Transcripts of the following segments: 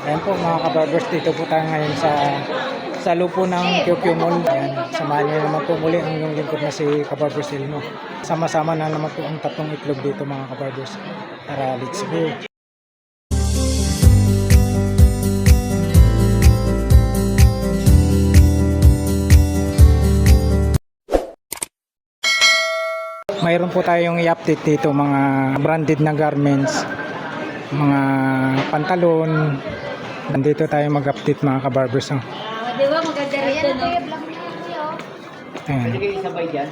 Ayan po mga kabarbers, dito po tayo ngayon sa lupo ng QQ Mall. Ayan, samahan niyo naman po muli ang inyong lingkod na si Kabarbers Elmo. Sama-sama na naman po ang tatlong itlog dito mga kabarbers. Tara, let's go! Mayroon po tayong i-update dito mga branded na garments, mga pantalon. Nandito tayo mag-update mga kabarbers. Di ba maganda rito, no? Ayan. Sabay dyan.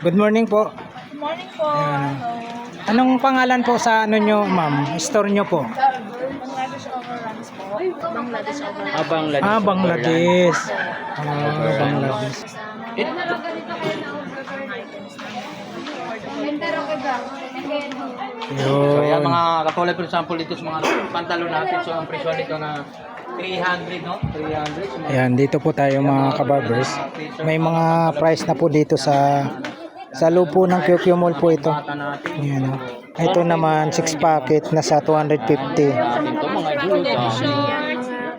Good morning po. Good morning po. Ayan. Anong pangalan po sa ano nyo, ma'am? Store nyo po? Bangladesh overruns po. Bangladesh overruns. Bangladesh. Bangladesh. Bangladesh. So yan Yun. mga katulad for example dito sa mga pantalon natin. So ang presyo nito na 300 no? 300. So, Ayan, dito po tayo mga kabarbers. May mga price na po dito sa lupo ng QQ Mall po ito. bata natin. Ayan, oh. Ito naman 6 packet na sa 250. Natin to mga juta.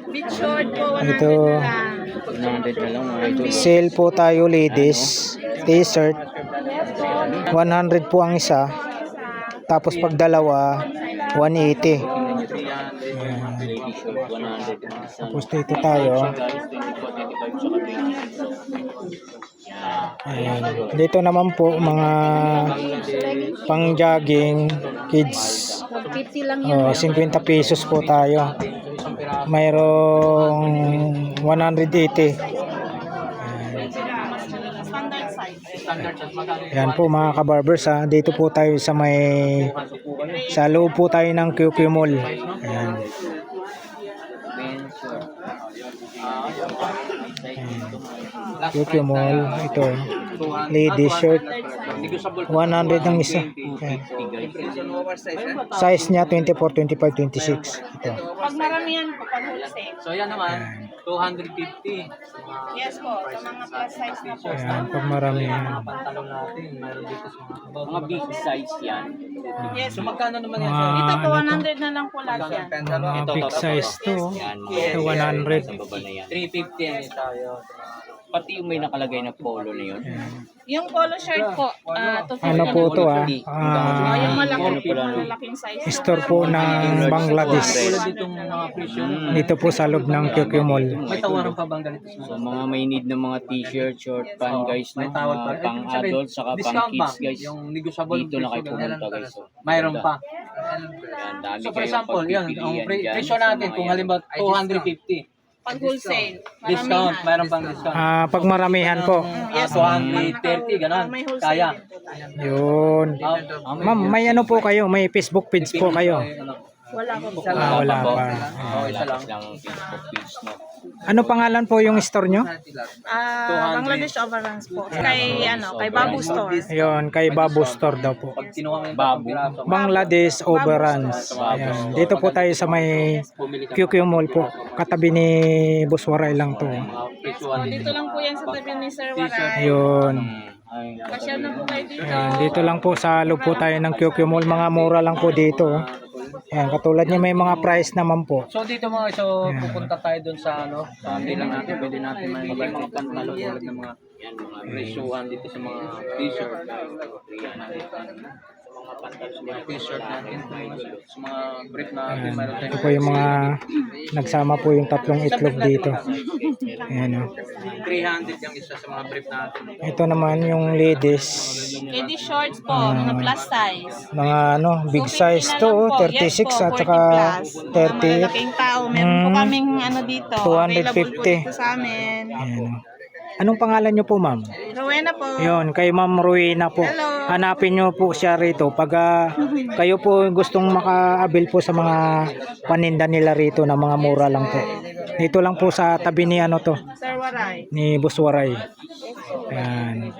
Big short po, 100 Ito, na lang. 100 na lang mga ito. sale po tayo ladies. T-shirt. 100 po ang isa. Tapos pag dalawa, 180. Tapos dito tayo. Ayan. Dito naman po mga pang jogging kids. 50 lang yun. 50 pesos po tayo. Mayroong 180. Standard size. Yan po mga kabarbers ha. Dito po tayo sa loob po tayo ng QQ Mall. Ayan. QQ Mall. Ito. Ladies shirt. 100 ang isa. Ayan. Size niya 24, 25, 26. Ito. Pag maramihan po, pag wholesale. So yan naman 250. Yes po, sa mga plus size na po. Ayan. Pag marami yan. Mga pantalon natin, mayroon dito sa mga big size yan. Yes So po. magkano naman yan? Mga Ito po, ano to? 100 na lang po lahat yan. Mga big size to. Yan, Ito 100. sa baba na yan. 350 yan tayo. Pati yung may nakalagay na polo na yun. Ayan. Yung polo shirt po, 250 Ano po to na lang. ah? Yung malaking size. Store po ng Bangladesh. Tulad ditong mga presyo. Dito po sa loob ng QQ Mall. May tawaran pa bang ganito So mga may need ng mga t-shirt, short pant guys, no? May tawad pa. Mga pang adult saka pang Discount ba? kids guys. Yung negotiable Dito na kayo presyo, ganyan. pumunta guys. So, Mayroon pa. Yan, dami So for kayong example, yan, ang pagpipilian dyan presyo sa natin mga kung yan. halimbawa 250. Pag wholesale, Discount, maramihan. mayroon pang discount. Pag maramihan po. Yes, 230, ganun. May wholesale Kaya. din po tayo. Yun. Ma'am, may ano po kayo? May Facebook page po kayo? Wala po. Wala pa. Oh, isa lang. Lang ang Facebook page, no? Ano pangalan po yung store nyo? Bangladesh overruns po. Kay Babu Store. Ayun, kay Babu Store daw po. Pag kinuha mo yung Babu. piraso, Bangladesh Overruns. Ayan. Dito po tayo sa may bumili ka QQ Mall po. Katabi ni Buswaray lang to. mga presyuhan dito. Dito lang po yan sa tabi ni Sir Waray. Ayun. Ay, Kasya na po kayo dito. Ayan, dito lang po sa loob po tayo ng QQ Mall. Mga mura lang po dito. Ayan, katulad niya may mga price naman po. So dito mga so pupunta tayo doon sa sa bilang natin, pwede natin may mga pantalon tulad ng mga yan mga presyuhan dito sa mga t-shirt, sa mga t-shirt natin, sa mga brief natin, Ayan, mayroon ito tayong po yung mga nagsama po yung tatlong itlog dito. Ayan o. 300 yung isa sa mga brief natin. Ito naman yung ladies. KD shorts po, na plus size. Mga ano, big size to. 36 at saka 30. Malaking tao. Meron po kaming dito. 250. Available po dito sa amin. Ayan o. Anong pangalan nyo po, ma'am? Rowena po. Yun, kay Ma'am Rowena po. Hello. Hanapin nyo po siya rito. Pag kayo po gustong maka-avail po sa mga paninda nila rito na mga mura lang po. Dito lang po sa tabi ni ano to, Sir Waray. ni Buswaray. Ayan.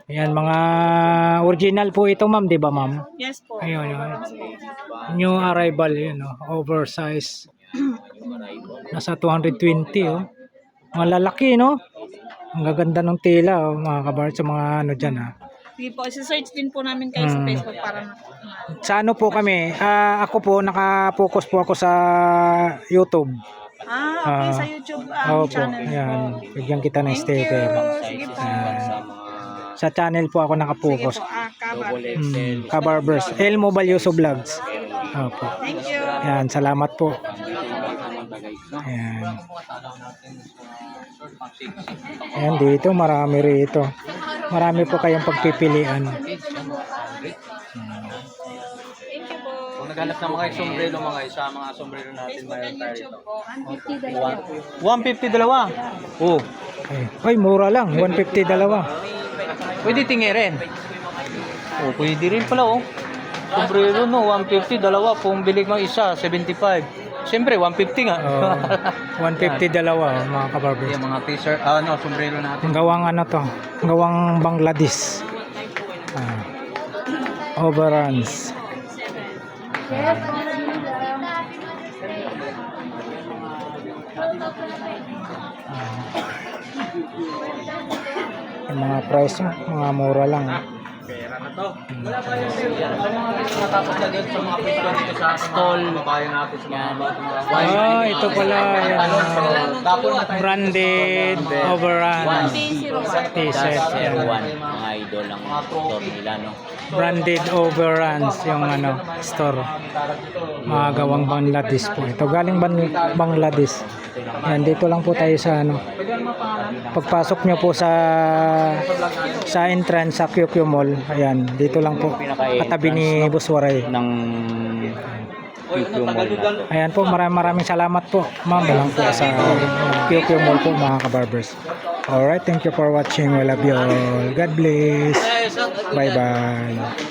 Ayan, mga original po ito, ma'am, di ba, ma'am? Yes po. Ayun, yun. New arrival, yun, oversize. Nasa 220, oh. Malalaki, no? Ang gaganda ng tela, oh, mga kabar sa mga ano dyan, ha. Sige po, isi-search din po namin kayo sa Facebook para Sa ano po kami, ako po, naka-focus po ako sa YouTube. okay, sa YouTube Opo, channel yan. po. Bigyan kita ng Thank you. sticker. Sige po. Sa mga Sa channel po ako Sige naka-focus. po, kabar. double XL. Kabarbers. Elmo Balyoso Vlogs. Opo. Thank you. Yan, salamat po. No? Ayan. Ayan, dito, marami rito. Marami po kayong pagpipilian. Thank you po. Kung naghanap ng mga sombrero mga isa, mga sombrero natin Facebook mayroon and tayo YouTube dito. po. 150 dalawa. Oh, Ay, mura lang. 150 dalawa. pwede tingirin. Oh, pwede rin pala oh. Sombrero no, 150 dalawa. Kung bili mo isa, 75. Siyempre, 150 nga. Oh, 150 dalawa, mga kabarbers. Yung mga t-shirt, sombrero natin. Gawang ano to? Gawang Bangladesh. Overruns. Yung mga price nyo, mga mura lang. Wala pa yung natapos na dito sa mga pwesto dito sa stall. Mababayan natin sa mga Ito pala. Branded Overruns. T-shirt. Yan. Mga idol ang store nila, no? Branded Overruns yung ano, store. Mga gawang Bangladesh po. Ito galing Bangladesh. Yan, dito lang po tayo sa ano. Pagpasok nyo po sa entrance sa QQ Mall. Ayan, dito lang po. Katabi ni Buswaray. Ng QQ Mall na. Ayan po, maraming salamat po. Ma'am, lang po sa QQ Mall po mga kabarbers. Alright, thank you for watching. We love you all. God bless. Bye-bye.